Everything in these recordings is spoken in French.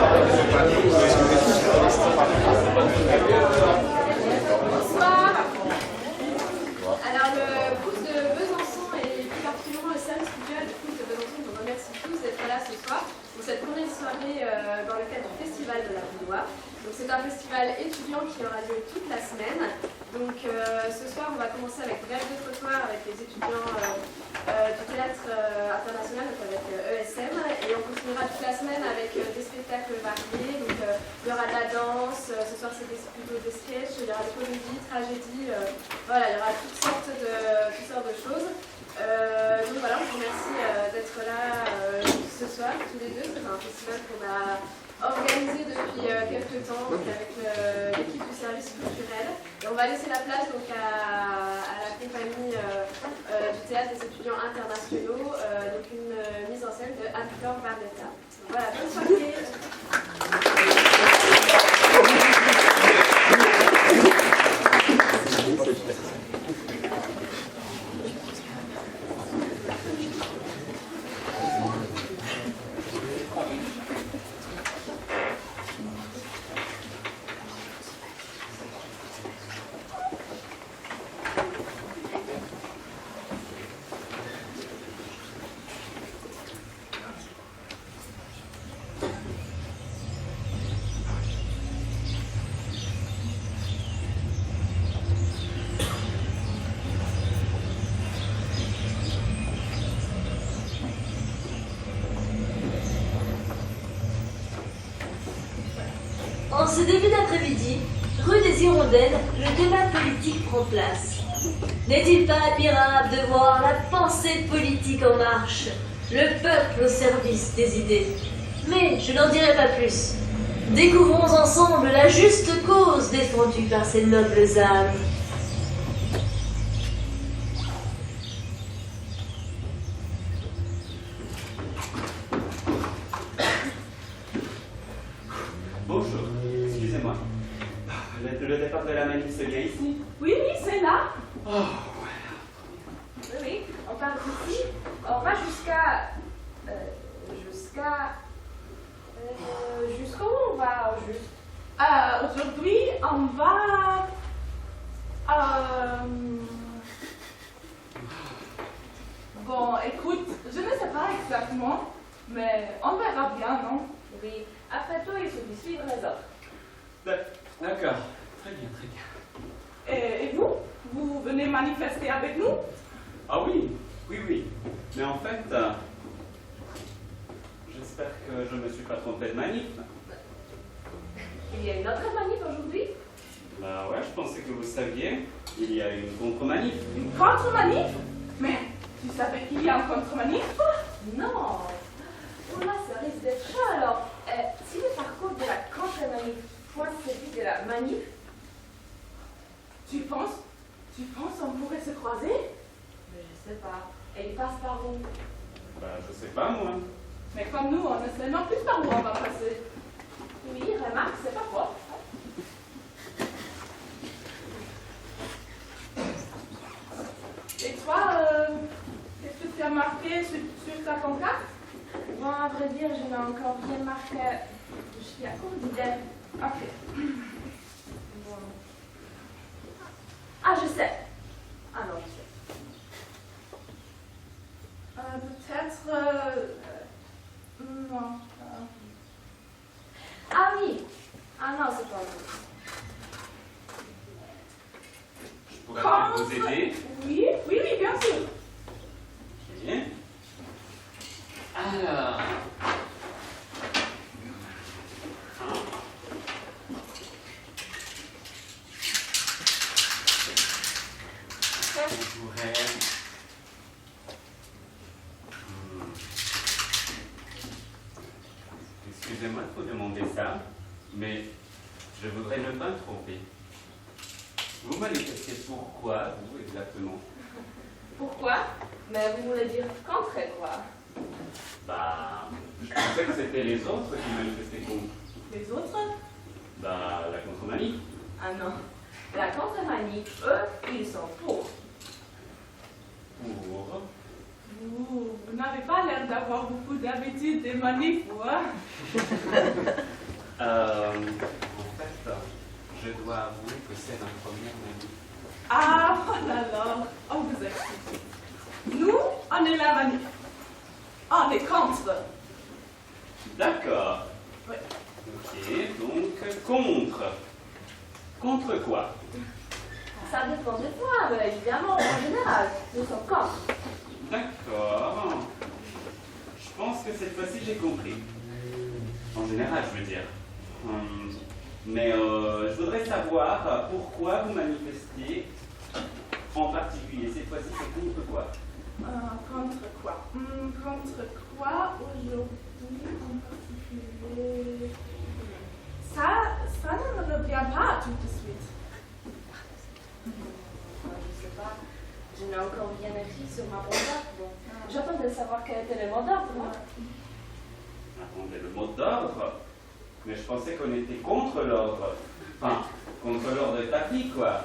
Bonsoir. Alors le groupe de Besançon et plus particulièrement le service culturel du groupe de Besançon nous remercie tous d'être là ce soir pour cette première soirée dans le cadre du festival de la Boudoir. Donc c'est un festival étudiant qui aura lieu toute la semaine. Donc ce soir on va commencer avec Rêve de trottoir avec les étudiants du théâtre international, donc avec ESM, et on continuera toute la semaine avec des spectacles variés. Donc il y aura de la danse, ce soir c'est plutôt des sketchs, il y aura des comédies, tragédies, voilà, il y aura toutes sortes de choses. Donc voilà, on vous remercie d'être là ce soir tous les deux. C'est un festival qu'on a organisé depuis quelques temps donc avec l'équipe du service culturel. Et on va laisser la place donc à la compagnie du théâtre des étudiants internationaux, donc une mise en scène de Anne-Fleur Bardetta. Voilà, bonne soirée. En ce début d'après-midi, rue des Hirondelles, le débat politique prend place. N'est-il pas admirable de voir la pensée politique en marche, le peuple au service des idées? Mais je n'en dirai pas plus. Découvrons ensemble la juste cause défendue par ces nobles âmes. Bonjour, excusez-moi. Le départ de la manif, c'est bien ici? Oui, c'est là. Oh, ouais. Oui, on part d'ici, on va jusqu'à jusqu'où on va juste? Aujourd'hui, on va... Bon, écoute, je ne sais pas exactement, mais on verra bien, non? Oui, après tout, il suffit de suivre les autres. D'accord, très bien, très bien. Et vous? Vous venez manifester avec nous? Ah oui, oui. Mais en fait, j'espère que je ne me suis pas trompé de manif. Il y a une autre manif aujourd'hui? Bah ouais, je pensais que vous saviez. Il y a une contre-manif. Une contre-manif? Mais tu savais qu'il y a une contre-manif? Non. Pour moi, ça risque d'être chaud. Alors, si le parcours de la contre-manif pointe celui de la manif, Tu penses on pourrait se croiser? je sais pas. Et il passe par où? Bah je sais pas moi. Mais comme nous, on ne sait non plus par où on va passer. Oui, remarque, c'est pas fort. Et toi, qu'est-ce que tu as marqué sur ta pancarte? Bon, à vrai dire, je n'ai encore rien marqué. Je suis à court d'idées. Ok. Bon. Ah, je sais. Ah non, je sais. Peut-être... non. Ah oui. Ah non, c'est pas vrai. Je pourrais peut-être vous aider. Oui, bien sûr. Ok. Alors... On pourrait... Excusez-moi de vous demander ça, mais je voudrais ne pas me tromper. Vous manifestez pourquoi, vous, exactement? Pourquoi? Mais vous voulez dire contre quoi? Bah, je pensais que c'était les autres qui manifestaient contre. Les autres? Bah, la contre-manif. Ah non. La contre-manif, eux, ils sont pour. Pour... Vous n'avez pas l'air d'avoir beaucoup d'habitude des manifs, vous, hein? êtes contre. Contre quoi? Ça dépend de toi, mais évidemment, en général, nous sommes contre. D'accord. Je pense que cette fois-ci j'ai compris. En général, je veux dire. Mais je voudrais savoir pourquoi vous manifestiez en particulier. Cette fois-ci, c'est contre quoi? Contre quoi? Contre quoi aujourd'hui en particulier? Ça ne me revient pas tout de suite. Je sais pas, je n'ai encore rien écrit sur ma pancarte. Bon. J'attendais de savoir quel était le mot d'ordre, moi. Attendez, le mot d'ordre? Mais je pensais qu'on était contre l'ordre. Enfin, contre l'ordre établi, quoi.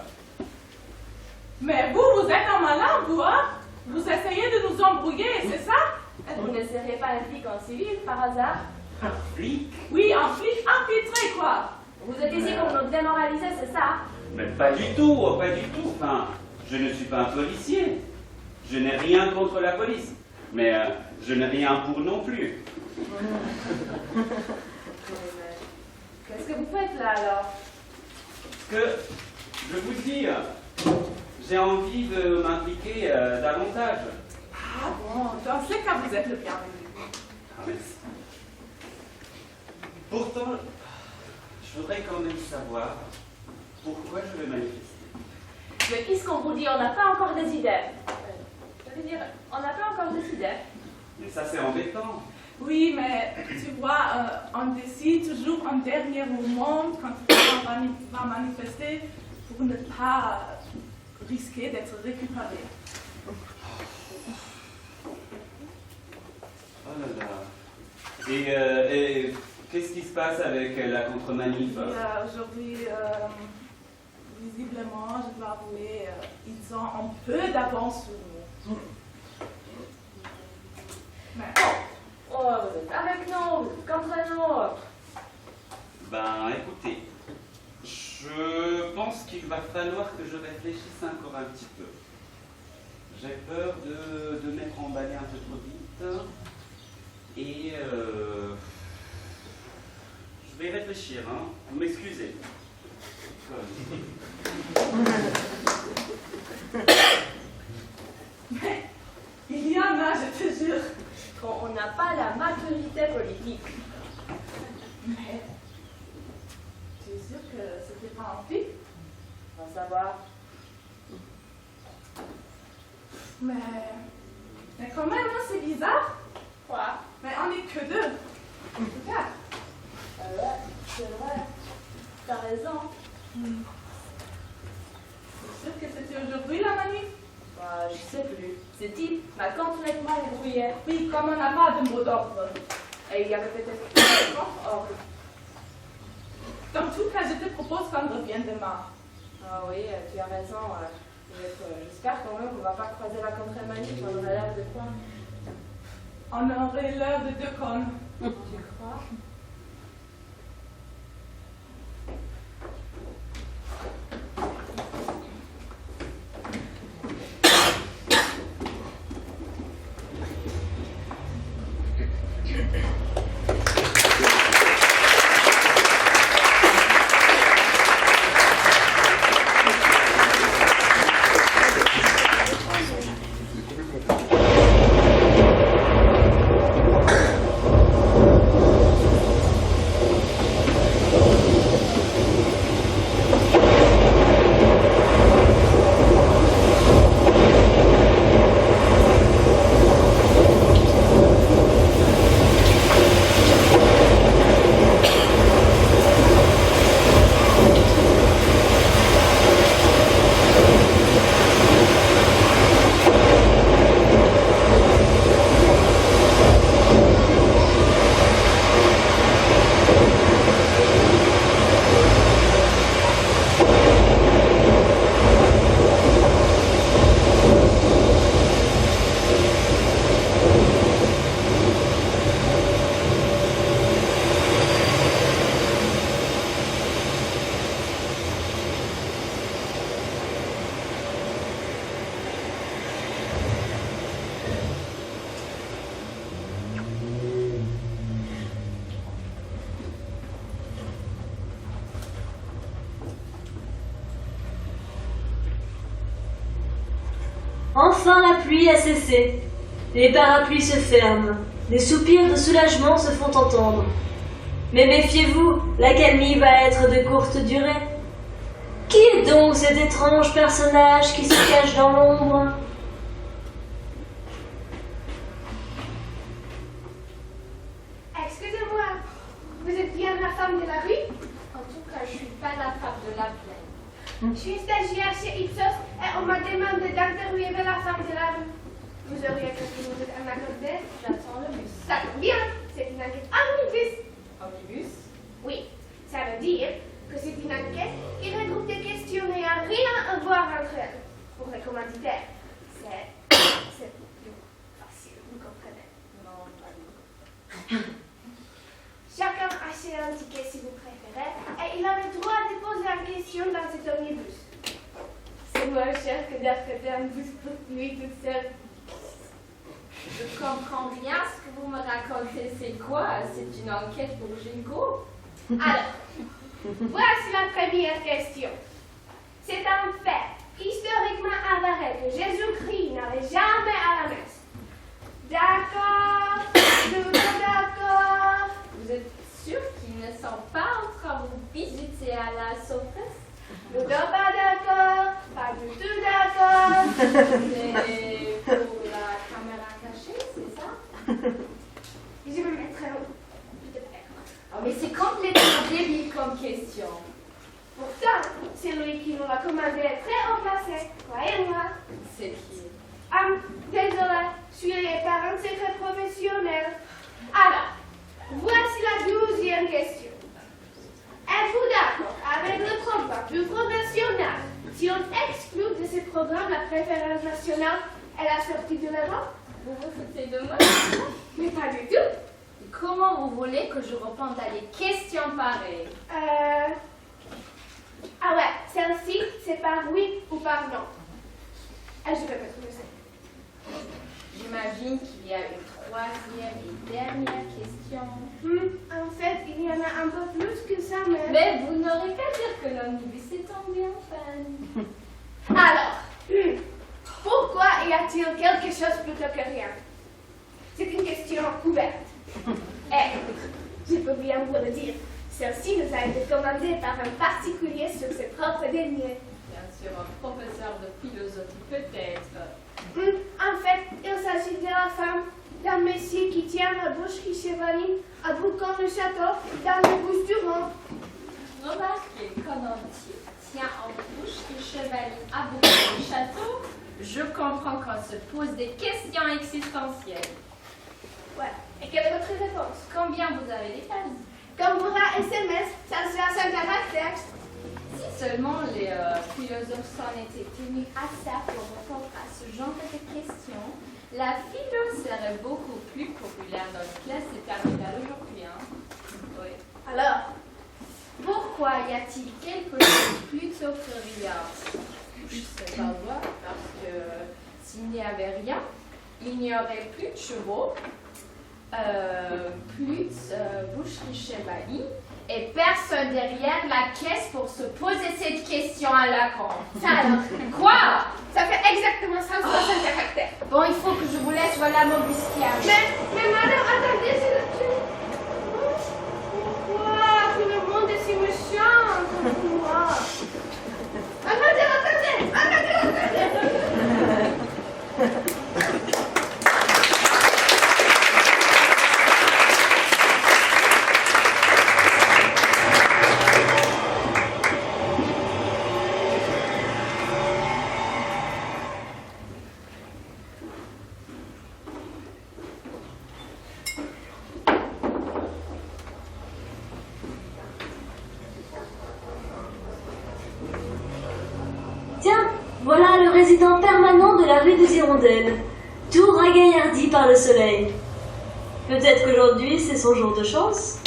Mais vous êtes un malin, vous, hein? Vous essayez de nous embrouiller, c'est ça? Vous ne seriez pas un flic en civil, par hasard? Un flic? Oui, un flic infiltré, quoi. Vous êtes ici pour nous démoraliser, c'est ça? Mais pas du tout, pas du tout. Enfin, je ne suis pas un policier. Je n'ai rien contre la police. Mais je n'ai rien pour non plus. Qu'est-ce que vous faites là, alors? Parce que, je vous dis, j'ai envie de m'impliquer davantage. Ah bon, dans ce cas, vous êtes le bienvenu. Ah, merci. Pourtant, je voudrais quand même savoir pourquoi je vais manifester. Mais puisqu'on vous dit, on n'a pas encore des idées. Je veux dire, on n'a pas encore des idées. Mais ça, c'est embêtant. Oui, mais tu vois, on décide toujours en dernier moment quand on va manifester pour ne pas risquer d'être récupéré. Oh là là. Et qu'est-ce qui se passe avec la contre-manif? Aujourd'hui, visiblement, je dois avouer, ils ont un peu d'avance sur nous. Mais Oh, vous êtes avec nous, vous êtes contre nous. Ben, écoutez, je pense qu'il va falloir que je réfléchisse encore un petit peu. J'ai peur de m'être emballé un peu trop vite. Et je vais réfléchir, hein. Vous m'excusez. Mais il y en a, je te jure. Quand on n'a pas la maturité politique. Mais tu es sûr que c'était pas un flic? On va savoir. Mais quand même, hein, c'est bizarre. Quoi? Mais on n'est que deux. Regarde. Ouais, c'est vrai. T'as raison. C'est sûr que c'était aujourd'hui la manif? Je sais plus. Ce type m'a complètement embrouillé. Oui, comme on n'a pas de mot d'ordre. Et il y avait peut-être un ordre. Dans tout cas, je te propose qu'on revienne demain. Ah oui, tu as raison. J'espère quand même qu'on ne va pas croiser la contre-manif. On aura l'air de quoi? On aurait l'heure de deux connes. Tu crois? Enfin la pluie a cessé. Les parapluies se ferment. Des soupirs de soulagement se font entendre. Mais méfiez-vous, l'accalmie va être de courte durée. Qui est donc cet étrange personnage qui se cache dans l'ombre? Excusez-moi, vous êtes bien la femme de la rue? En tout cas, je suis pas la femme de la plaine. Je suis stagiaire chez Ipsos et on m'a demandé d'interviewer la femme de la rue. Vous auriez quelque chose à m'accorder? J'attends le bus. Ça tombe bien, c'est une enquête omnibus. Omnibus? Oui, ça veut dire que c'est une enquête qui regroupe des questions n'ayant rien à voir entre elles. Pour les commanditaires, c'est plus facile, vous comprenez? Non, pas du tout. Chacun achète un ticket si vous préférez et il a le droit de poser une question dans cet omnibus. C'est moins cher que d'affréter un bus pour lui toute seule. Je comprends bien ce que vous me racontez. C'est quoi? C'est une enquête pour Ginko? Alors, voici la première question. C'est un fait historiquement avéré que Jésus-Christ n'allait jamais à la messe. D'accord? Tout d'accord? Vous êtes sûr qu'ils ne sont pas en train de vous visiter à la sauteresse? Nous sommes pas d'accord? Pas du tout d'accord? C'est pour la caméra cachée, c'est ça? Je vais me mettre là. Je te plaît. Oh, mais c'est complètement débile comme question. Pourtant, celui qui nous l'a commandé est très haut placé, croyez-moi. C'est qui? Désolé, je suis par un secret professionnel. Alors, voici la 12e question. Êtes-vous d'accord avec le programme du Front National si on exclut de ce programme la préférence nationale et la sortie de l'Europe? Vous vous foutez de moi? Mais pas du tout. Et comment vous voulez que je réponde à des questions pareilles? Ah ouais, celle-ci, c'est par oui ou par non. Et je vais me trouver ça. J'imagine qu'il y a une troisième et dernière question. En fait, il y en a un peu plus que ça, Mais vous n'aurez qu'à dire que l'omnibus est tombé en panne. Alors, pourquoi y a-t-il quelque chose plutôt que rien? C'est une question ouverte. Et, je peux bien vous le dire, celle-ci nous a été commandée par un particulier sur ses propres deniers. Bien sûr, un professeur de philosophie peut-être. En fait, il s'agit de la femme d'un monsieur qui tient la boucherie Chevalier à Boucan-le-Château dans le Bouches-du-Rhône. Remarquez qu'un antique tient en boucherie Chevalier à Boucan-le-Château. Je comprends qu'on se pose des questions existentielles. Ouais. Et quelle est votre réponse? Combien vous avez des cases? Comme pour un SMS, ça se fait à 5 caractères. Si seulement les philosophes s'en étaient tenus à ça pour répondre à ce genre de questions, la philo serait beaucoup plus populaire dans les classes terminales aujourd'hui. Hein? Oui. Alors, Pourquoi y a-t-il quelque chose plutôt que rien? Je ne sais pas voir, parce que s'il n'y avait rien, il n'y aurait plus de chevaux, plus de boucherie Chevalier, et personne derrière la caisse pour se poser cette question à la con. ça alors, Quoi? ça fait exactement 160 caractères. Bon, il faut que je vous laisse, voilà mon bus qui arrive. Mais madame, attendez, c'est le truc. Pourquoi tout le monde est si méchant contre moi? Attendez. Tiens, voilà le résident permanent de la rue des Hirondelles, tout ragaillardi par le soleil. Peut-être qu'aujourd'hui, c'est son jour de chance.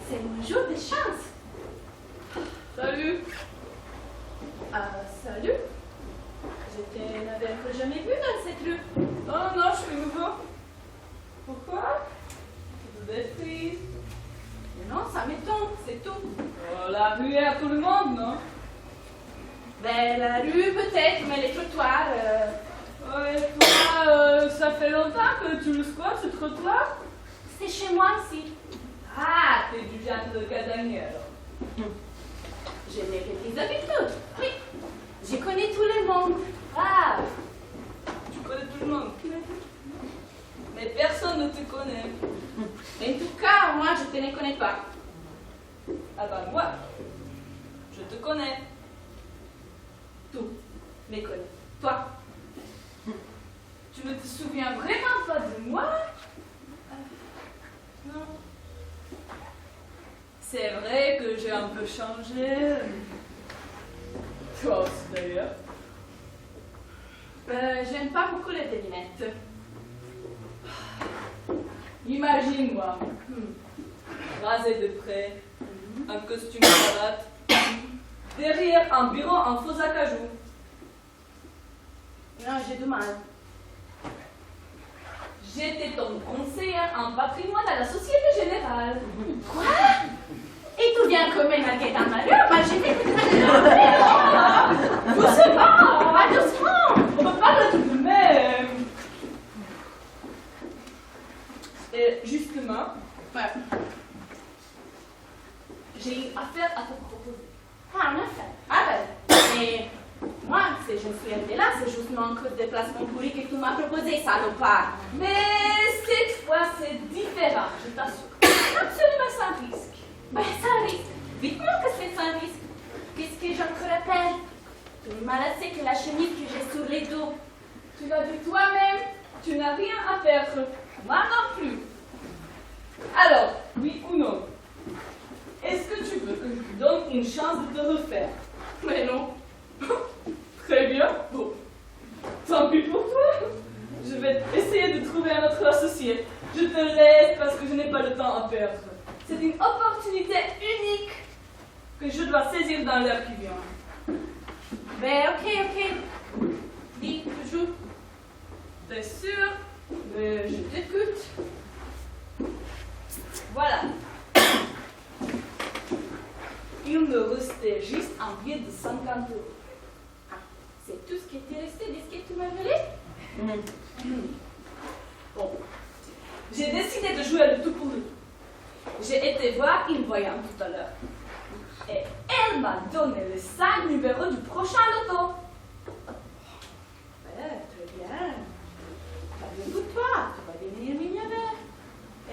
C'est mon jour de chance. Salut. Salut. Je n'avais jamais vu dans cette rue. Oh non, je suis nouveau. Pourquoi? Vous êtes prise. Non, ça m'étonne, c'est tout. Oh, la rue est à tout le monde, non? Ben, la rue peut-être, mais les trottoirs... Ouais, toi, ça fait longtemps que tu le squattes, ce trottoir? C'est chez moi ici. Ah, t'es du genre de casanier, alors. J'ai mes petites habitudes. Oui. Je connais tout le monde. Ah, tu connais tout le monde. Mais personne ne te connaît. En tout cas, moi, je ne te connais pas. Ah bah moi, je te connais. Tout me connaît. Toi. Tu ne te souviens vraiment pas de moi? Non. C'est vrai que j'ai un peu changé. Toi aussi d'ailleurs. J'aime pas beaucoup les devinettes. Imagine-moi, rasé de près, un costume cravate, derrière un bureau en faux acajou. Non, j'ai du mal. J'étais ton conseillère en patrimoine à la Société Générale. Quoi? Et tu viens comme un enquête en malheur? Moi, j'ai fait que doucement, pas doucement. On peut pas le tout de même. Et justement, j'ai une affaire à te proposer. Ah, en effet. Ah ben, mais moi, si je suis arrivée là, c'est justement un coup de déplacement pourri que tu m'as proposé, salopard. Mais cette fois, c'est différent, je t'assure. Absolument sans risque. Ben, sans risque. Dites-moi que c'est sans risque. Qu'est-ce que j'en te rappelle? Tu es malassé que la chemise que j'ai sur les dos. Tu l'as dit toi-même, tu n'as rien à perdre. Moi non plus. Alors, oui ou non? Est-ce que tu veux que je te donne une chance de te refaire? Mais non. Très bien. Bon. Tant pis pour toi. Je vais essayer de trouver un autre associé. Je te laisse parce que je n'ai pas le temps à perdre. C'est une opportunité unique que je dois saisir dans l'heure qui vient. Ben, ok. Dis, toujours. T'es sûr? Mais je t'écoute. Voilà. Il me restait juste un billet de 50 €. Ah, c'est tout ce qui était resté de ce que tu m'as volé? Bon. J'ai décidé de jouer le tout pour tout. J'ai été voir une voyante tout à l'heure. Et elle m'a donné les 5 numéros du prochain loto. Très bien. Pas de toi, tu vas devenir millionnaire.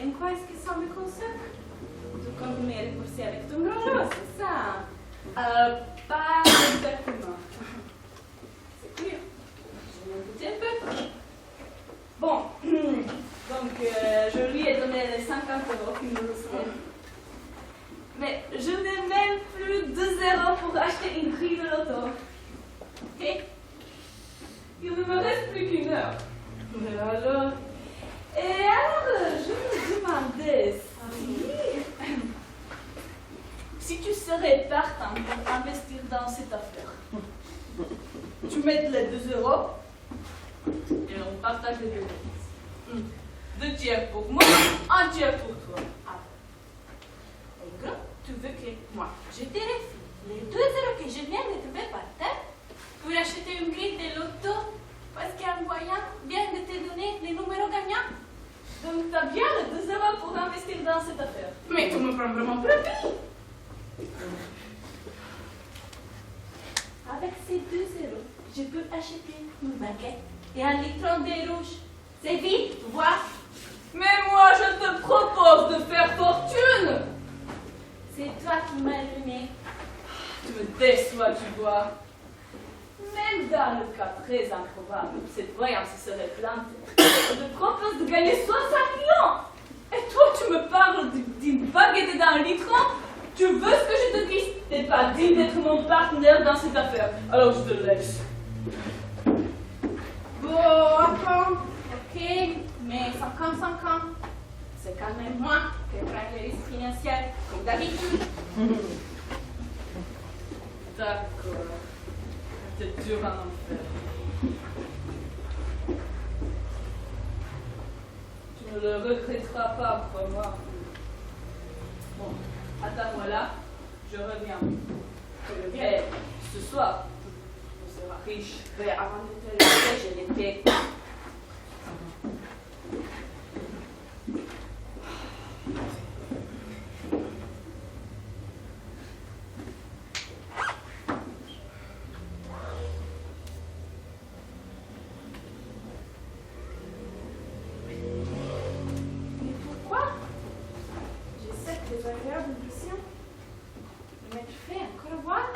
Et en quoi est-ce que ça me concerne? Tu comptes me rembourser avec ton argent, c'est ça? Pas exactement. C'est curieux. Je m'en doutais un peu. Bon, donc je lui ai donné les 50 € qu'il me restait. Mais je n'ai même plus 2 € pour acheter une grille de loto. Et il ne me reste plus qu'une heure. Mais alors? Et alors, je me demandais si tu serais partant pour investir dans cette affaire. Tu mets les 2 € et on partage les bénéfices. 2 tiers pour moi, 1 tiers pour toi. Ah. En gros, tu veux que moi, je te refile les 2 € que je viens de trouver par terre pour acheter une grille de loto parce qu'un voyant vient de te donner les numéros gagnants? Donc tu as bien les 2 € pour investir dans cette affaire. Mais tu me prends vraiment pour un pays. Avec ces 2 €, je peux acheter une baguette et un litre de rouge. C'est vite, tu vois. Mais moi, je te propose de faire fortune. C'est toi qui m'as ruiné. Tu me déçois, tu vois. Même dans le cas très improbable où cette voyance se serait plantée, je te propose de gagner 60 millions. Et toi, tu me parles d'une baguette d'un litre. Tu veux ce que je te dise? T'es pas digne d'être mon partenaire dans cette affaire. Alors je te laisse. Bon, attends. Ok, mais 50-50. C'est quand même moi qui prends les risques financiers, comme d'habitude. D'accord. C'était dur un enfer. Tu ne le regretteras pas, crois-moi. Bon, attends-moi là, je reviens. Et ce soir, tu seras riche. Mais avant de te laisser, je l'étais. Mais pourquoi? J'ai cette désagréable mission. Mais tu fais encore voir?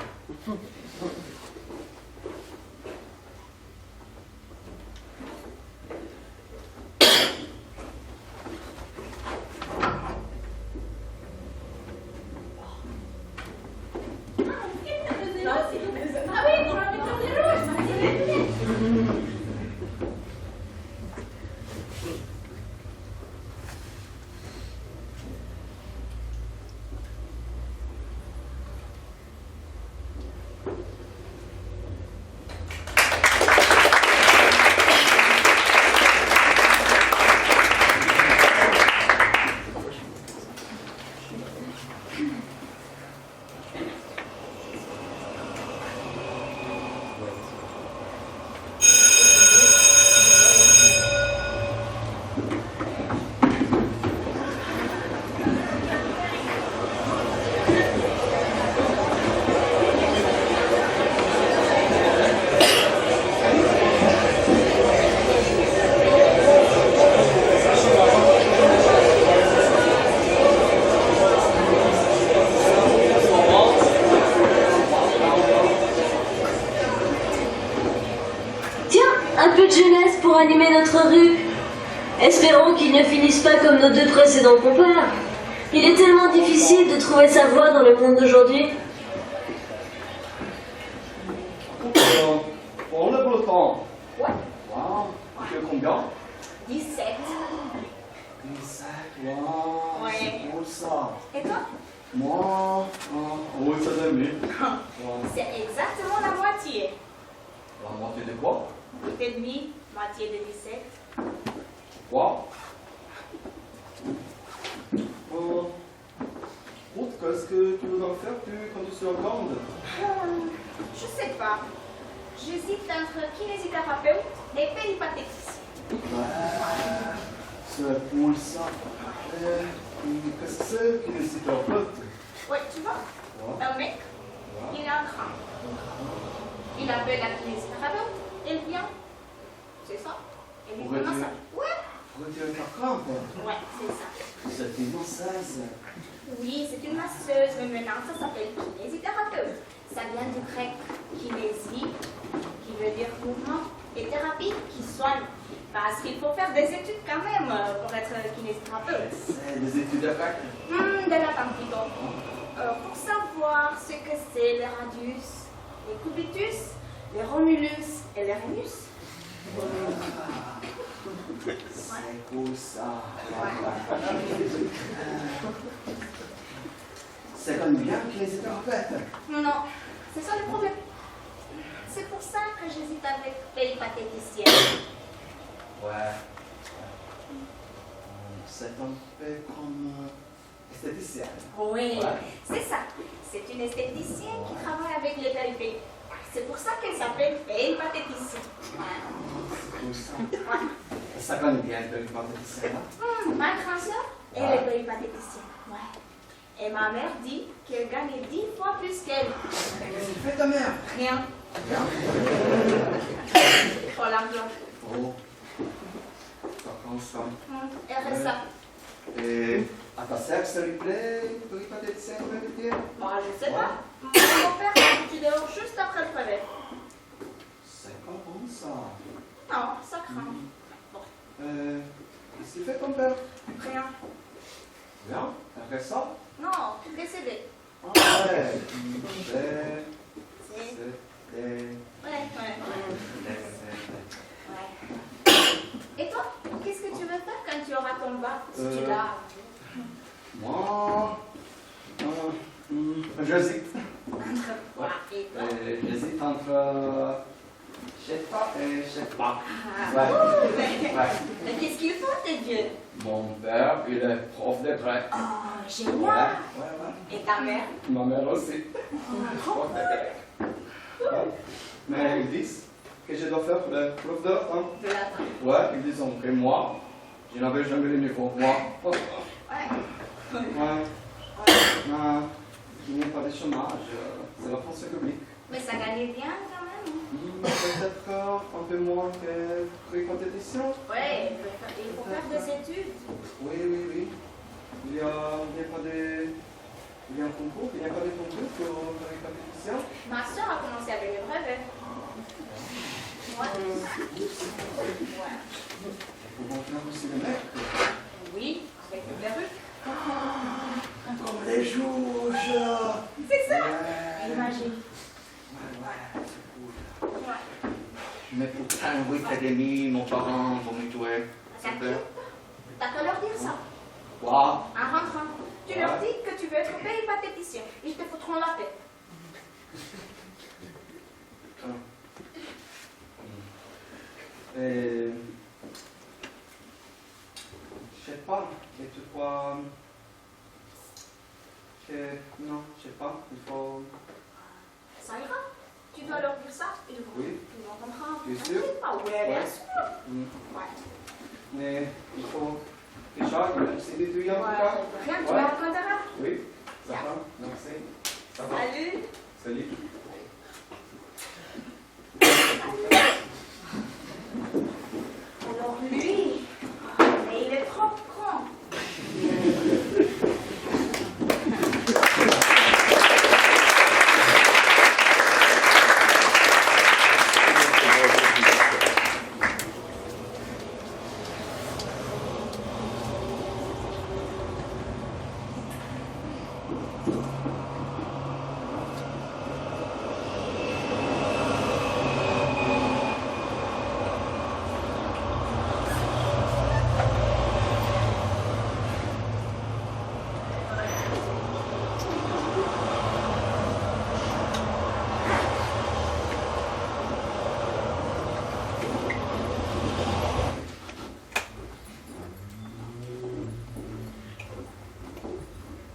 Un peu de jeunesse pour animer notre rue. Espérons qu'ils ne finissent pas comme nos deux précédents compères. Il est tellement difficile de trouver sa voie dans le monde d'aujourd'hui. On le peloton. Ouais. Wow. Tu as combien? 17. 17. Wow. Ouais. C'est beau ça. Et toi? Moi, oui, ça donne mieux. Wow. C'est exactement la moitié. La moitié de quoi? 8,5, moitié de 17. Wow. Ruth, qu'est-ce que tu voudrais faire quand tu seras grande? Je sais pas. J'hésite entre kinésithérapeute et péripatéticien. Ouais. C'est cool ça. Qu'est-ce que c'est qu'une kinésithérapeute? Ouais, tu vois, Ouais. un mec, il a un crâne. Il appelle la kinésithérapeute, elle vient. C'est ça. Elle lui Pour fait un retirer- massage. Ouais, Pour retirer ta crampe. ouais, c'est ça. C'est une masseuse. Oui, c'est une masseuse, mais maintenant ça s'appelle kinésithérapeute. Ça vient du grec kinésie, qui veut dire mouvement, et thérapie, qui soigne. Parce qu'il faut faire des études quand même pour être kinésithérapeute. C'est des études de fac. De la plutôt. Pour savoir ce que c'est les radius, les cubitus, les romulus et les rémus. C'est cool ça. C'est comme bien kinésithérapeute. Non, c'est ça le problème. C'est pour ça que j'hésite avec péripatéticienne. Ouais. C'est un peu comme esthéticienne. Oui, Ouais. c'est ça. C'est une esthéticienne qui travaille avec les péripéties. C'est pour ça qu'elle s'appelle péripatéticienne. C'est cool ça. Ouais. Ça connaît bien le péripatéticien. Ma grand-sœur, elle est péripatéticienne. Ouais. Et ma mère dit qu'elle gagne 10 fois plus qu'elle. Qu'est-ce que tu fais ta mère? Rien. Bien. Pour l'argent. Oh. Ça prend ça. Elle reste ça. Et à ta sœur, ça lui plaît, péripatéticien, on va dire? Bon, je sais pas. Mon père a foutu dehors juste après le brevet. C'est pas bon ça. Non, ça craint. Bon, Qu'est-ce qu'il fait ton père? rien. Bien. Après ça? Non, décédé. Ah ouais. C'est... Ouais. Ouais. Et toi, qu'est-ce que tu veux faire quand tu auras ton bac? Si tu l'as. Moi, J'hésite. Entre quoi et quoi? J'hésite entre je sais pas et je sais pas. Ah, Ouais. Ouais. mais qu'est-ce qu'ils font, tes vieux? Mon père, il est prof de grec. Oh, Ouais, génial! ouais. Et ta mère? Ma mère aussi. Prof de grec. Ouais. Mais ils disent que je dois faire le prof de latin. De latin. Ouais, ils disent que moi, je n'avais jamais le niveau. Moi. Ouais. Ouais. Il n'y a pas de chômage. C'est la fonction publique. Mais ça gagne bien quand même. Peut-être un peu moins que pré-compétition. Ouais, il faut faire des études. Oui. Il y a pas de... Il y a un concours, il n'y a pas de concours pour pré-compétition. Ma soeur a commencé avec le brevet. Ouais. Ouais. Pour faire aussi le mec. Oui, avec le perruque. Comme les juges. C'est ça. Ouais. Imagine. Ouais, c'est cool. Ouais. Mais putain, 8h30, mon parent va me tuer. Super. T'as qu'à leur dire ça. Quoi? En rentrant, tu leur dis que tu veux être péripatéticien. Ils te foutront la paix. Je sais pas. Et tu crois que... Non, je sais pas. Il faut... Ça ira. Tu dois leur dire ça. Ils vont. Oui. Ils vont comprendre. Tu es sûr? Ah ouais, bien sûr. Ouais. Mais il faut... Déjà, c'est d'étudier en tout cas. Rien, tu Ouais. me raconteras. Oui, ça va. Merci. Ça va. Salut. Salut. Alors lui, mais il est trop con.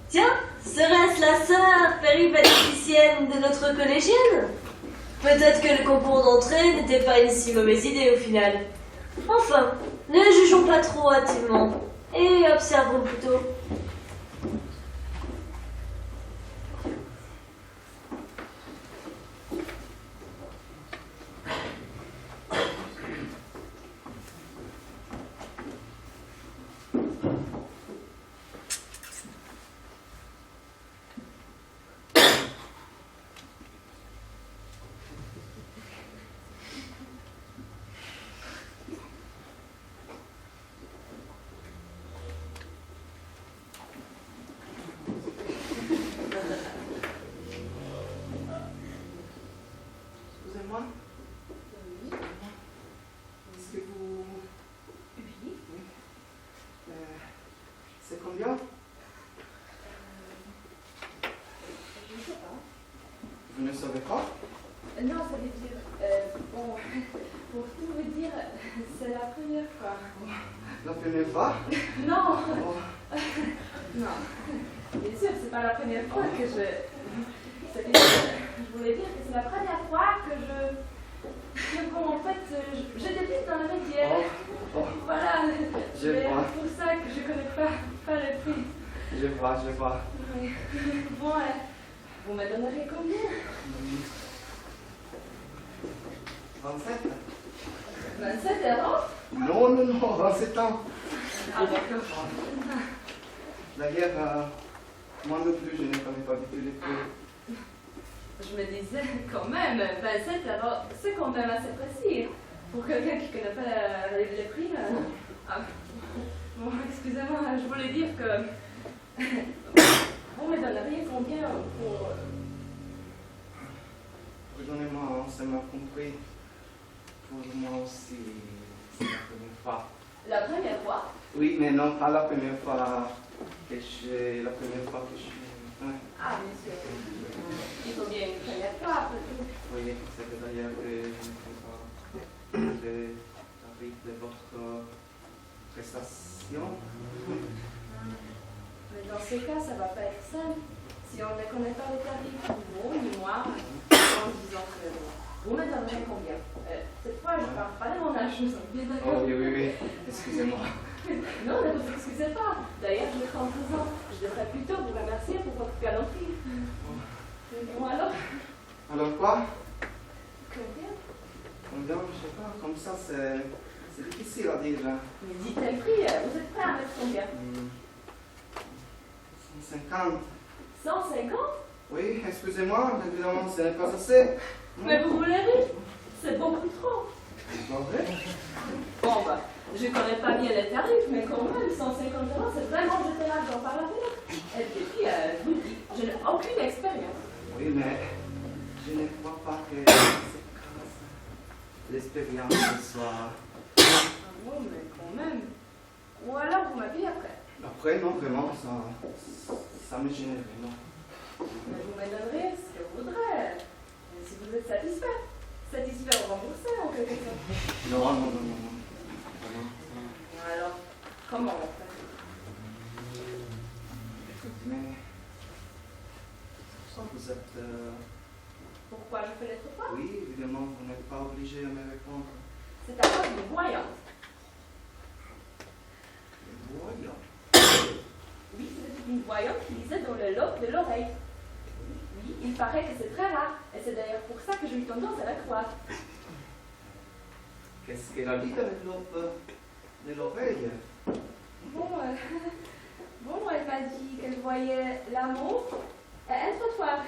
Tiens, serait-ce la sœur péripatéticienne de notre collégienne? Peut-être que le concours d'entrée n'était pas une si mauvaise idée au final. Enfin, ne jugeons pas trop hâtivement et observons plutôt. Excusez-moi. Est-ce que vous... Oui. C'est combien? Je ne sais pas. Vous ne savez pas? Non, ça veut dire... bon, pour tout vous dire, c'est la première fois. La première fois? Non, Oh. non. Bien sûr, c'est pas la première fois que je... Je voulais dire que c'est la première fois que bon, en fait, je débute dans la matière. Oh. Voilà, Je c'est vois. pour ça que je connais pas le prix. Je vois. Oui. Bon, vous me donnerez combien? 27? 27 €? Non, 27 ans. Ah, d'accord. D'ailleurs, moi non plus, je ne connais pas du tout les prix. Je me disais quand même, 27 €, c'est quand même assez précis. Pour quelqu'un qui ne connaît pas les prix. Ah. Bon, excusez-moi, je voulais dire que vous me donneriez combien pour... Pardonnez-moi, ça m'a compris. Pour moi aussi, c'est la première fois. La première fois? Oui, mais non pas la première fois que je... La première fois que je... Ouais. Ah, bien sûr. Il faut bien une première fois, après tout. Oui, c'est d'ailleurs que je ne sais pas le tarif de votre prestation. Mais dans ce cas, ça va pas être simple. Si on ne connaît pas les tarifs, ni vous, ni moi, en disant que vous me donnerez combien. Cette fois, je ne parle pas de mon âge, nous sommes bien d'accord. Oh oui, excusez-moi. Non, ne vous excusez pas. D'ailleurs, j'ai 32 ans. Je devrais plutôt vous remercier pour votre galanterie. Bon, alors, Alors quoi? combien? Combien? Je sais pas, comme ça c'est difficile à dire. Hein. Mais dites un prix, vous êtes prêt à mettre combien? 150. 150? Oui, excusez-moi, évidemment ce n'est pas assez. Mais vous voulez rire? C'est beaucoup trop. Pas vrai? Bon, bah, je connais pas bien les tarifs, mais quand même, 150 €, c'est vraiment jeter l'argent par la fenêtre. Et puis, je vous dis, je n'ai aucune expérience. Oui, mais je ne crois pas que l'expérience soit... Ah bon, mais quand même. Ou alors, vous m'habillez après. Après, non, vraiment, ça me gênerait, non. Mais vous me donnerez ce que vous voudrez. Et si vous êtes satisfait. Satisfait ou remboursé, en quelque sorte. Non, non, non, non. Non. Alors, comment on fait? Mais... Vous êtes... Pourquoi je fais les trois? Oui, évidemment, vous n'êtes pas obligé à me répondre. C'est à cause d'une voyante. Voyons. Oui, c'est une voyante qui lisait dans le lobe de l'oreille. Oui, il paraît que c'est très rare. Et c'est d'ailleurs pour ça que j'ai eu tendance à la croire. Qu'est-ce qu'elle a dit avec l'aube de l'oreille? Bon, elle m'a dit qu'elle voyait l'amour et un trottoir.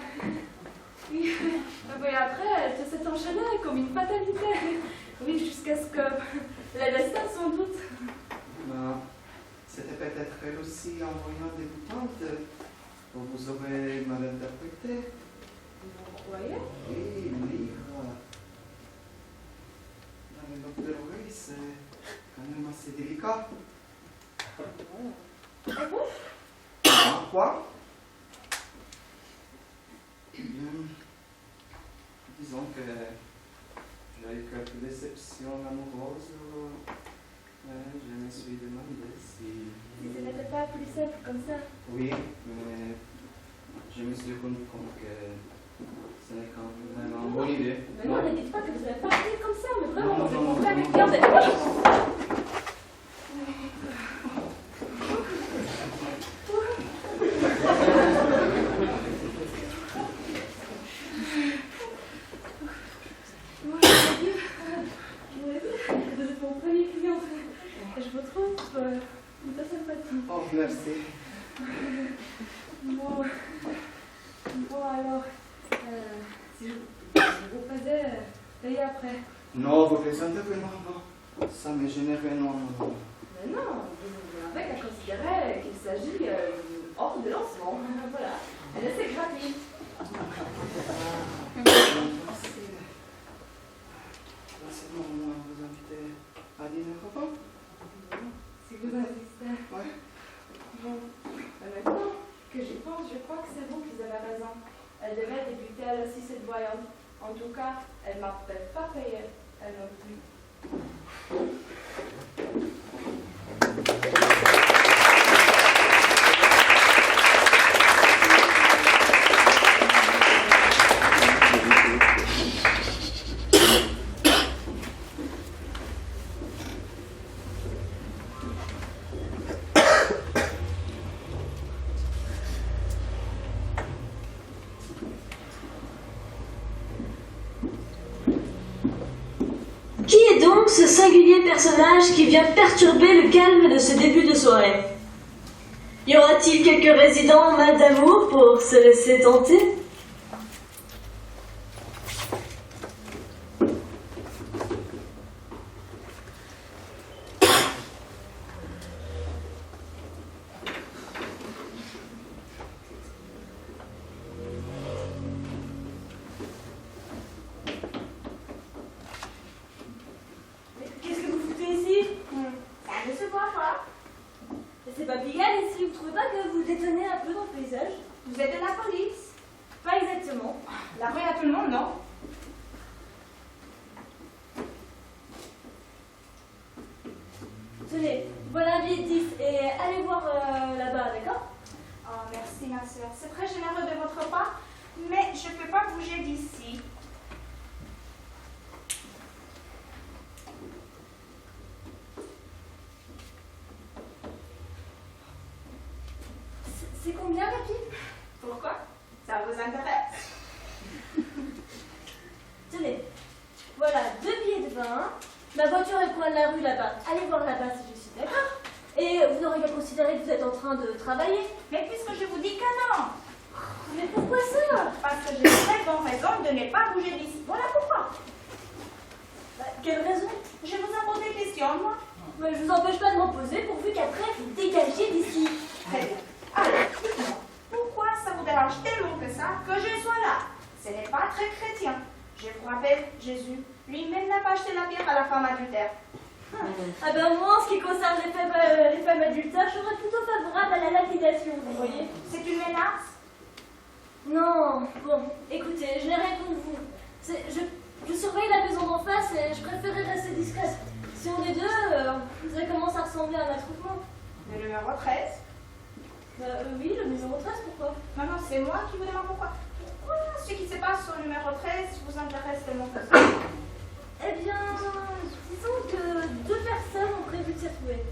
Oui, mais après, elle s'est enchaînée comme une fatalité. Oui, jusqu'à ce que les destins sans doute. Non. C'était peut-être elle aussi en voyant dégoûtante. Vous aurez mal interprété. Vous croyez? Oui, lire dans le lobe de l'oreille, c'est quand même assez délicat. Ah bon? Ah, quoi? Disons que j'ai eu quelques déceptions amoureuses. Je me suis demandé si... Si ce n'était pas plus simple comme ça. Oui, mais je me suis rendu compte que ce n'est quand même vraiment une bonne idée. Mais non, ne dites pas que vous allez partir comme ça, mais vraiment, Non, vous êtes non, mon frère non, et non. fiancé. Vous êtes mon premier client. Et je vous trouve très sympathique. Oh, merci. Bon alors, si je vous faisais payer après. Non, vous plaisantez vraiment, non. Ça me gênerait, non. Mais non, vous n'avez qu'à considérer qu'il s'agit d'une offre de lancement. Voilà, elle est gratuite. Laissez-moi au moins vous inviter à dîner au repas. Si vous insistez. Ouais. Bon, mais maintenant que j'y pense, je crois que c'est vous qui avez raison. Elle devait débuter elle aussi cette voyante. En tout cas, elle ne m'a peut-être pas payé, elle non plus. Qui est donc ce singulier personnage qui vient perturber le calme de ce début de soirée? Y aura-t-il quelques résidents mal d'amour pour se laisser tenter? Qu'est-ce que vous foutez ici? Ça ne se voit pas. C'est pas Pigalle ici, vous trouvez pas que vous détonnez un peu dans le paysage? Vous êtes de la police? Pas exactement. La rue à tout le monde, non? Tenez, voilà un billet de 10 et allez voir là-bas, d'accord? Oh, merci ma soeur. C'est très généreux de votre part, mais je ne peux pas bouger d'ici. C'est combien, papy? Pourquoi? Ça vous intéresse? Tenez, voilà 2 billets de 20. Ma voiture est au coin de la rue là-bas. Allez voir là-bas si je suis d'accord. Et vous n'aurez qu'à considérer que vous êtes en train de travailler. Mais puisque je vous dis que non, Mais pourquoi ça? parce que j'ai très bonne raison de ne pas bouger d'ici. Voilà pourquoi. Quelle raison? Je vous en pose des questions, moi. Mais je vous empêche pas de m'en poser pourvu qu'après vous dégagiez d'ici. Très bien. Alors, dites-moi, pourquoi ça vous dérange tellement que ça que je sois là? Ce n'est pas très chrétien. Je vous rappelle, Jésus lui-même n'a pas acheté la pierre à la femme adultère. Ah ben moi, en ce qui concerne les femmes adultères, je serais plutôt favorable à la lapidation, vous voyez. C'est une menace? Non, bon, écoutez, je n'ai rien contre vous. Je surveille la maison d'en face et je préférais rester discrète. Si on est deux, vous allez commencer à ressembler à un attroupement. Le numéro 13? Oui, le numéro 13, pourquoi? Non, non, c'est moi qui vous demande pourquoi. Pourquoi ce qui se passe au numéro 13 vous intéresse tellement que ça? Eh bien, disons que 2 personnes ont prévu de s'y retrouver.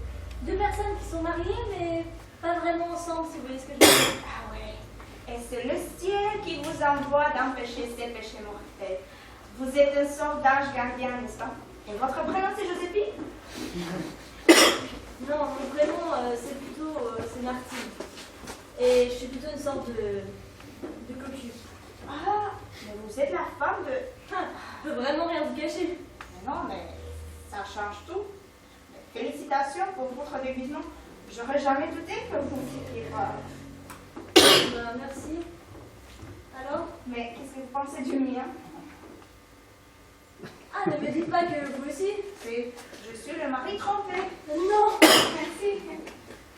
2 personnes qui sont mariées, mais pas vraiment ensemble, si vous voyez ce que je veux dire. Ah oui. Et c'est le ciel qui vous envoie d'empêcher ces péchés mortels. Vous êtes une sorte d'ange gardien, n'est-ce pas? Et votre prénom, c'est Joséphine? Non, mon prénom, c'est plutôt c'est Martine. Et je suis plutôt une sorte de cocu. Ah, mais vous êtes la femme de... Je peux vraiment rien vous cacher. Mais non, mais ça change tout. Félicitations pour votre déguisement. J'aurais jamais douté que vous étiez pas... Merci. Alors? Mais qu'est-ce que vous pensez du mien? Ah, ne me dites pas que vous aussi. Je suis le mari trompé. Non. Merci.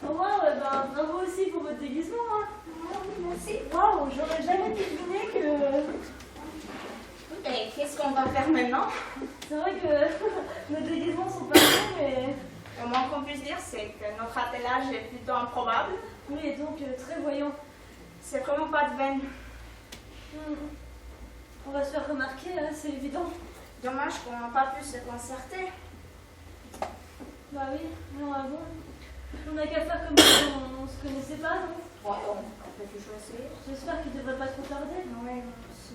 Au revoir, ben, bravo aussi pour votre déguisement. Hein. Ah oui, merci. Waouh, j'aurais jamais deviné que... Et qu'est-ce qu'on va faire maintenant? C'est vrai que nos déguisements sont pas bons, mais... Le moins qu'on puisse dire, c'est que notre attelage est plutôt improbable. Oui, et donc très voyant. C'est vraiment pas de veine. On va se faire remarquer, hein, c'est évident. Dommage qu'on n'a pas pu se concerter. Bah oui, non, bon. On n'a qu'à faire comme si on se connaissait pas, non? Bon, on peut toujours essayer. J'espère qu'il devrait pas trop tarder. Oui, aussi.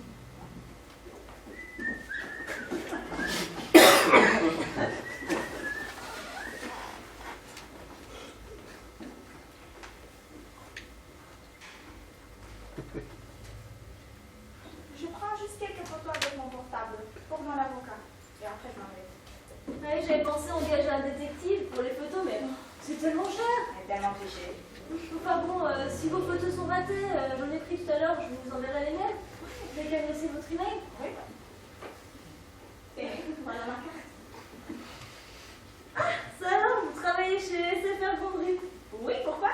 Je prends juste quelques photos avec mon portable pour mon avocat. Et après, je m'en vais. Ouais, j'avais pensé engager un détective pour les photos, mais c'est tellement cher. Elle est tellement cliché. Enfin bon, si vos photos sont ratées, j'en ai pris tout à l'heure, je vous enverrai les mails. Vous n'avez qu'à me laisser votre email. Oui. Et voilà ma carte. Ah, ça alors, vous travaillez chez SFR Fonderie? Oui, pourquoi?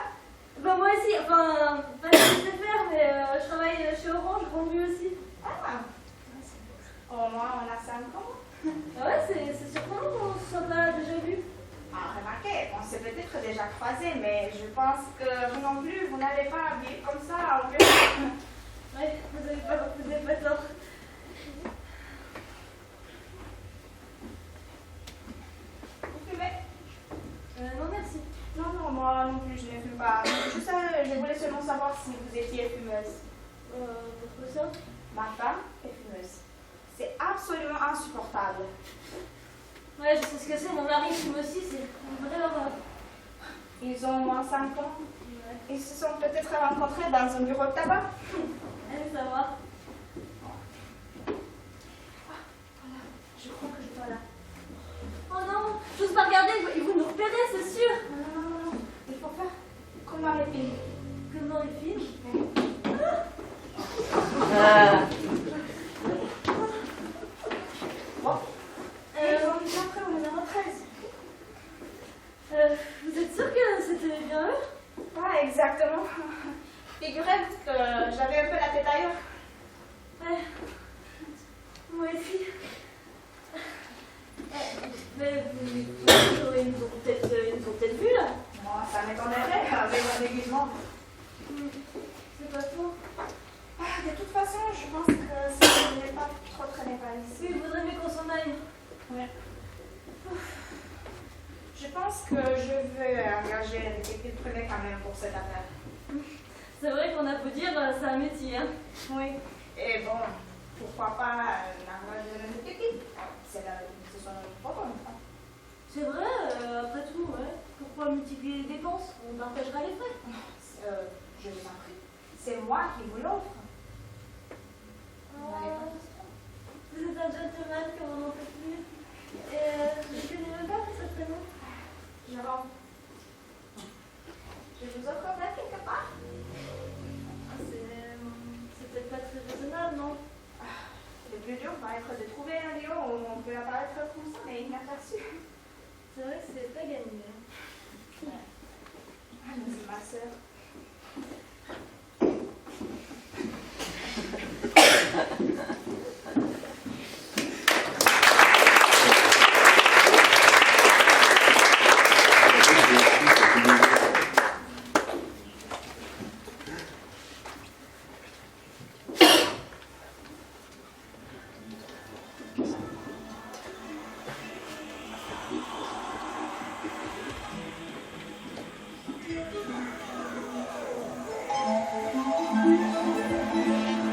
Bah moi aussi, enfin, pas chez SFR, mais je travaille chez Orange, Fonderie aussi. Ah, au moins on a 5 ans. Ah ouais, c'est surprenant qu'on ne se soit pas déjà vu. Ah, remarquez, on s'est peut-être déjà croisés, mais je pense que vous non plus, vous n'allez pas habiller comme ça au bureau. Ouais, vous avez pas tort. Vous fumez? Non, merci. Non, non, moi non plus, je ne fume pas. Je voulais seulement savoir si vous étiez fumeuse. Votre soeur? Ma femme est fumeuse. C'est absolument insupportable. Ouais, je sais ce que c'est, mon mari fume aussi, c'est une vraie horreur. Ils ont au moins 5 ans. Ouais. Ils se sont peut-être rencontrés dans un bureau de tabac. Allez savoir. Voilà, je crois que je dois là. Oh non, j'ose pas regarder, ils vont nous repérer, c'est sûr. Non, non, non, il faut faire comme dans les films. Comme dans les films. Bon, ils ont mis après au numéro 13. Vous êtes sûr que c'était bien eux? Ouais, exactement. Figurez-vous que j'avais un peu la tête ailleurs. Ouais. Moi aussi. Mais ils nous ont peut-être vus là. Moi, ça m'étonnerait avec un déguisement. C'est pas faux. De toute façon, je pense que ça n'est pas trop traîné par ici. Il vaudrait mieux qu'on s'en aille. Ouais. Je pense que je vais engager un détective privé quand même pour cette affaire. C'est vrai qu'on a beau dire, c'est un métier. Hein. Oui. Et bon, pourquoi pas engager un détective? C'est son propre. C'est vrai, après tout, ouais. Pourquoi multiplier les dépenses? On partagera les frais. Je vous en prie. C'est moi qui vous l'offre. Vous êtes un gentleman comme on n'en peut plus. Je connais même pas votre prénom. Jérôme. Je vous offre ça quelque part? C'est peut-être pas très raisonnable, non? Le plus dur va être de trouver un lieu où on peut apparaître comme ça, mais inaperçu. C'est vrai que c'est pas gagné. Allons-y, ma sœur.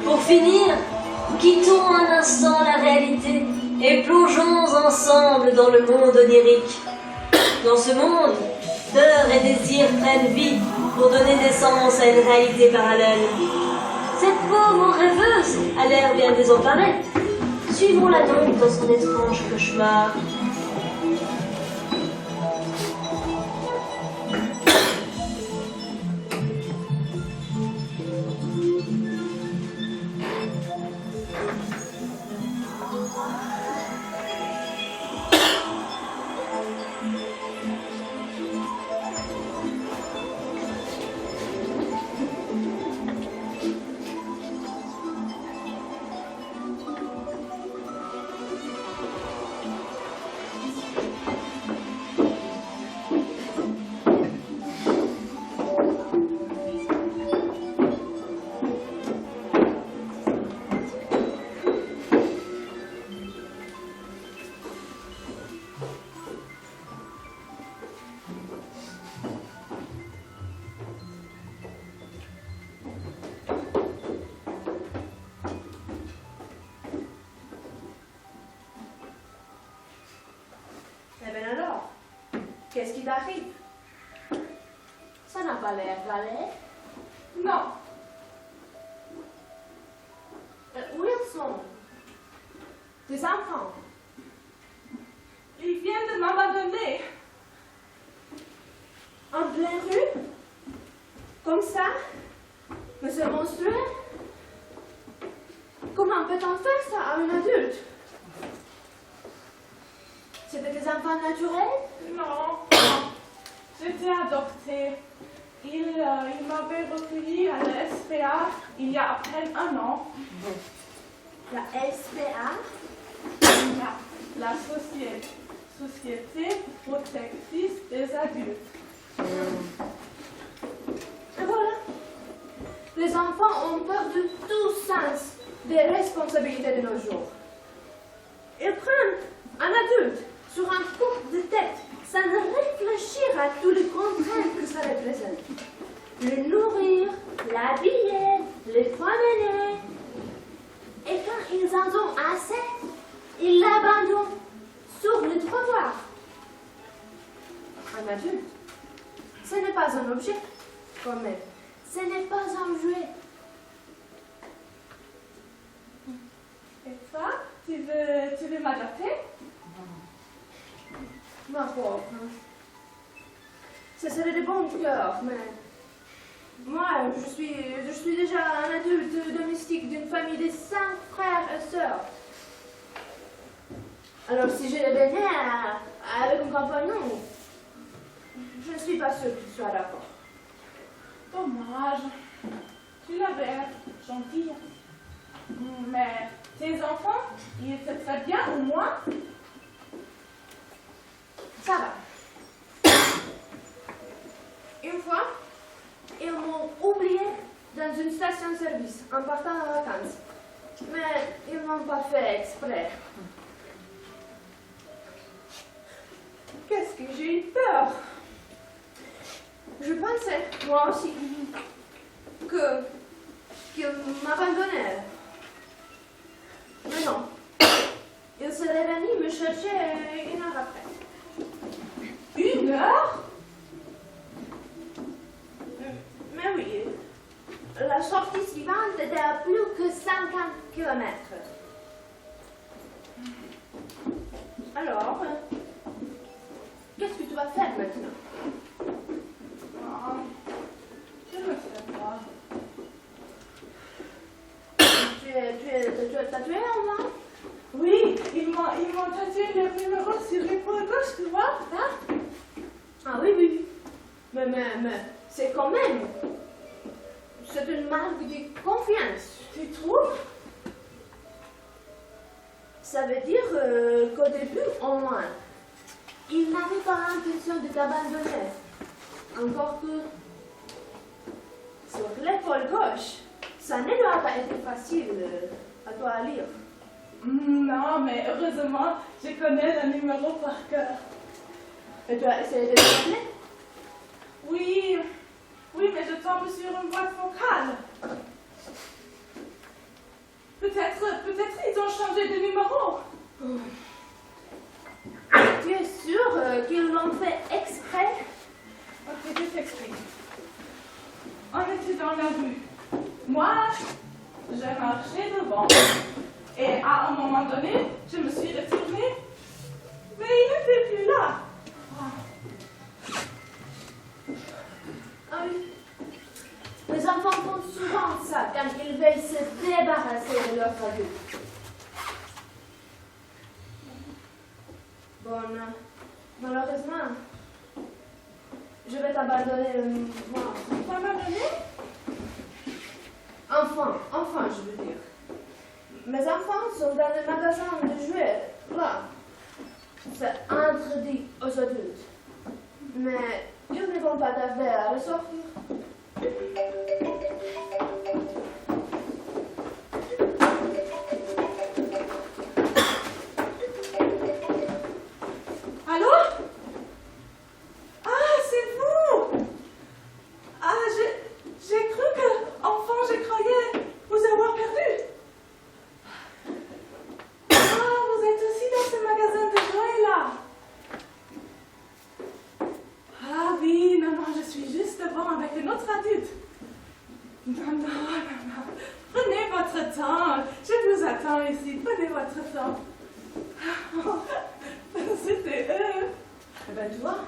Pour finir, quittons un instant la réalité et plongeons ensemble dans le monde onirique. Dans ce monde, peur et désir prennent vie pour donner naissance à une réalité parallèle. Cette pauvre rêveuse a l'air bien désemparée. Suivons-la donc dans son étrange cauchemar. Qu'est-ce qui t'arrive? Ça n'a pas l'air valet. Non. Où ils sont? Des enfants. Ils viennent de m'abandonner. En pleine rue? Comme ça? Monsieur monstrueux? Comment peut-on faire ça à un adulte? C'était des enfants naturels? Non. J'étais adoptée. Il m'avait recueilli à la SPA il y a à peine 1 an. La SPA? La Société protectrice des adultes. Et voilà. Les enfants ont perdu tout sens des responsabilités de nos jours. Ils prennent un adulte sur un coup de tête sans réfléchir à tous les contraintes que ça représente. Le nourrir, l'habiller, les promener. Et quand ils en ont assez, ils l'abandonnent sur le trottoir. Un adulte, ce n'est pas un objet, quand même. Ce n'est pas un jouet. Et toi, tu veux m'adopter? Ma pauvre. Ce serait de bon cœur, mais moi, je suis déjà un adulte domestique d'une famille de 5 frères et sœurs. Alors si je venais avec un compagnon, je ne suis pas sûre qu'il soit d'accord. dommage. Tu l'avais gentil. Mais tes enfants, ils étaient très bien au moins. Ça va. Une fois, ils m'ont oublié dans une station-service en partant en vacances. Mais ils n'ont pas fait exprès. Qu'est-ce que j'ai eu peur? Je pensais, moi aussi, qu'ils m'abandonnèrent. Mais non. Ils seraient venus me chercher 1 heure après. 1 heure? Mais oui, la sortie suivante était à plus que 50 km. Alors, qu'est-ce que tu vas faire maintenant? Ah, je ne sais pas. Tu as tatoué en moi? Oui, ils m'ont tatoué leur numéro sur l'épaule gauche, tu vois, là? Ah oui, oui. Mais c'est quand même. C'est une marque de confiance. Tu trouves? Ça veut dire qu'au début, au moins, il n'avait pas l'intention de t'abandonner. Encore que sur l'épaule gauche, ça ne doit pas être facile à toi à lire. Non, mais heureusement, je connais le numéro par cœur. Et tu as essayé de l'appeler? Oui, mais je tombe sur une boîte vocale. Peut-être ils ont changé de numéro. Tu es sûr qu'ils l'ont fait exprès? Ok, je t'explique. On était dans la rue. Moi, j'ai marché devant. Et à un moment donné, je me suis retournée. Mais il n'était plus là. Ah oui. Les enfants font souvent ça quand ils veulent se débarrasser de leur adulte. Bon, malheureusement, je vais t'abandonner moi. T'abandonner? Enfin, je veux dire. Mes enfants sont dans le magasin de jouets, là. C'est interdit aux adultes. Mais ils ne vont pas tarder à ressortir. Allô? Ah, c'est vous! Ah, j'ai cru que, enfant, je croyais vous avoir perdu. Ah, vous êtes aussi dans ce magasin de jouets là. Ah oui, non, je suis juste devant avec un autre adulte. Non. Prenez votre temps. Je vous attends ici. Prenez votre temps. C'était eux. Eh ben, tu vois,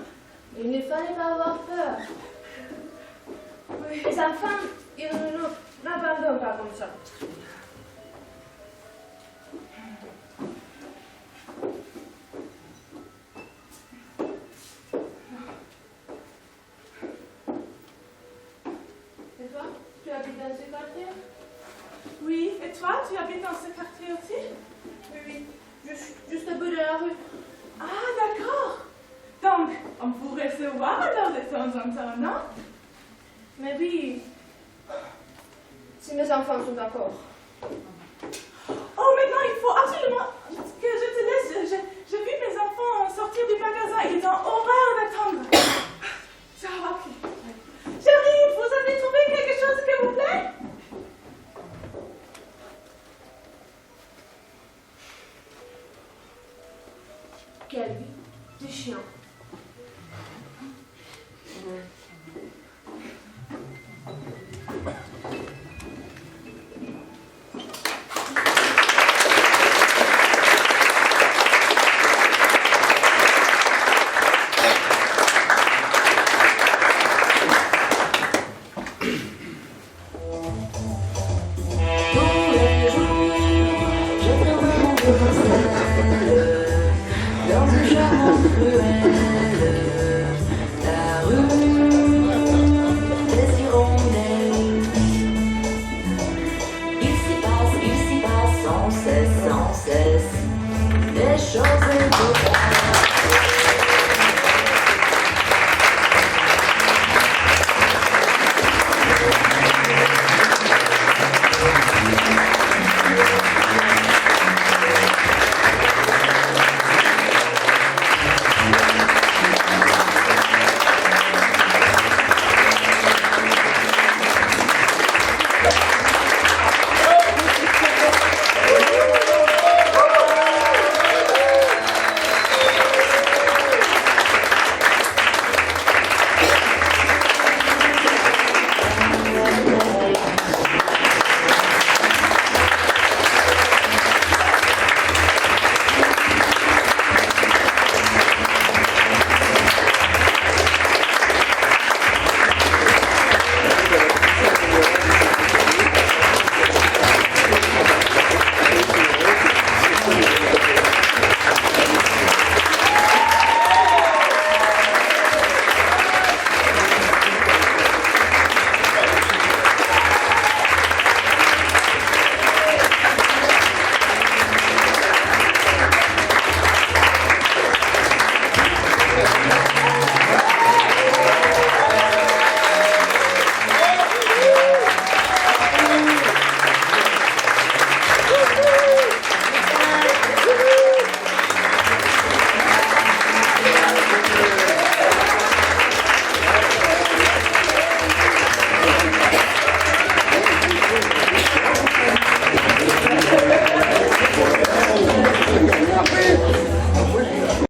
il ne fallait pas avoir peur. Oui. Les enfants, ils n'abandonnent pas comme ça. Et toi, tu habites dans ce quartier? Oui, et toi, tu habites dans ce quartier aussi? Oui, juste au bout de la rue. Ah, d'accord. Donc, on pourrait se voir alors de temps en temps, non? Mais oui, si mes enfants sont d'accord. Oh, maintenant, il faut absolument que je te laisse. J'ai vu mes enfants sortir du magasin. Ils ont horreur d'attendre.